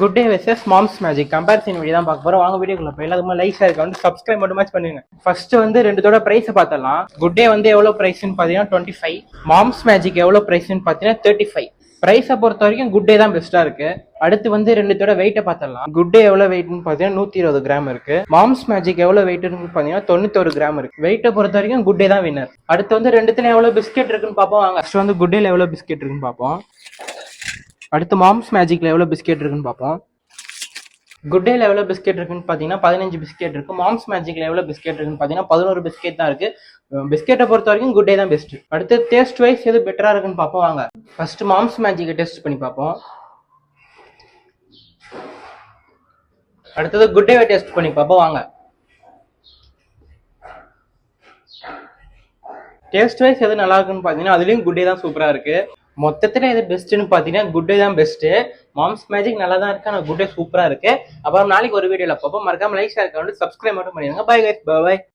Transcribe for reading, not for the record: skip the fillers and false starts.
Good day versus moms magic comparison video தான் பார்க்க போறோம். வாங்க வீடியோக்குள்ள போய் எல்லாத்துக்கும் லைக் ஷேர் வந்து சப்ஸ்கிரைப் மட்டும் மேட்ச் பண்ணுங்க. ஃபர்ஸ்ட் வந்து ரெண்டுத்தோட பிரைஸ் பார்த்தலாம். குட் டே வந்து எவ்வளவு பிரைஸ்னு பாத்தீங்கன்னா 25. மாம்ஸ் மேஜிக் எவ்வளவு பிரைஸ்னு பாத்தீங்கன்னா 35. பிரைஸை பொறுத்த வரைக்கும் குட் டே தான் பெஸ்டா இருக்கு. அடுத்து வந்து ரெண்டுத்தோட வெயிட்டை பார்த்தலாம். குட் டே எவ்வளவு வெயிட்னு பாத்தீங்கன்னா 120 கிராம் இருக்கு. மாம்ஸ் மேஜிக் எவ்வளவு வெயிட்னு பாத்தீங்கன்னா 91 கிராம் இருக்கு. வெயிட்டை பொறுத்த வரைக்கும் குட் டே தான் வின்னர். அடுத்து வந்து ரெண்டுத்துல எவ்வளவு பிஸ்கெட் இருக்குன்னு பார்ப்போம். வாங்க ஃபர்ஸ்ட் வந்து குட் டேல எவ்வளவு பிஸ்கெட் இருக்குன்னு பார்ப்போம். அடுத்து மாம்ஸ் மேஜிக்ல எவ்வளவு பிஸ்கெட் இருக்குன்னு பார்ப்போம். குட் டேல எவ்வளவு பிஸ்கெட் இருக்குன்னு பாத்தீங்கன்னா 15 பிஸ்கெட் இருக்கு. மாம்ஸ் மேஜிக்ல எவ்வளவு பிஸ்கெட் இருக்குன்னு பாத்தீங்கன்னா 11 பிஸ்கெட் தான் இருக்கு. பிஸ்கெட்டை பொறுத்த வரைக்கும் குட் டே தான் பெஸ்ட். அடுத்து டேஸ்ட் வைஸ் எது பெட்டரா இருக்குன்னு பார்ப்போம். வாங்க ஃபர்ஸ்ட் மாம்ஸ் மேஜிக்கை டெஸ்ட் பண்ணி பார்ப்போம். அடுத்தது குட் டேவை டெஸ்ட் பண்ணி பார்ப்போம். வாங்க டேஸ்ட் வைஸ் எது நல்லா இருக்குன்னு பாத்தீங்கன்னா அதுலயும் குட் டே தான் சூப்பரா இருக்கு. மொத்தத்துல எது பெஸ்ட்னு பாத்தீங்கன்னா குட் டே தான் பெஸ்ட். மாம்ஸ் மேஜிக் நல்லா தான் இருக்கு, ஆனா குட் டே சூப்பரா இருக்கு. அப்புறம் நாளைக்கு ஒரு வீடியோல பார்ப்போம். மறக்காம லைக் ஷேர் சப்ஸ்கிரைப் மட்டும் பண்ணிடுங்க. Bye guys, by.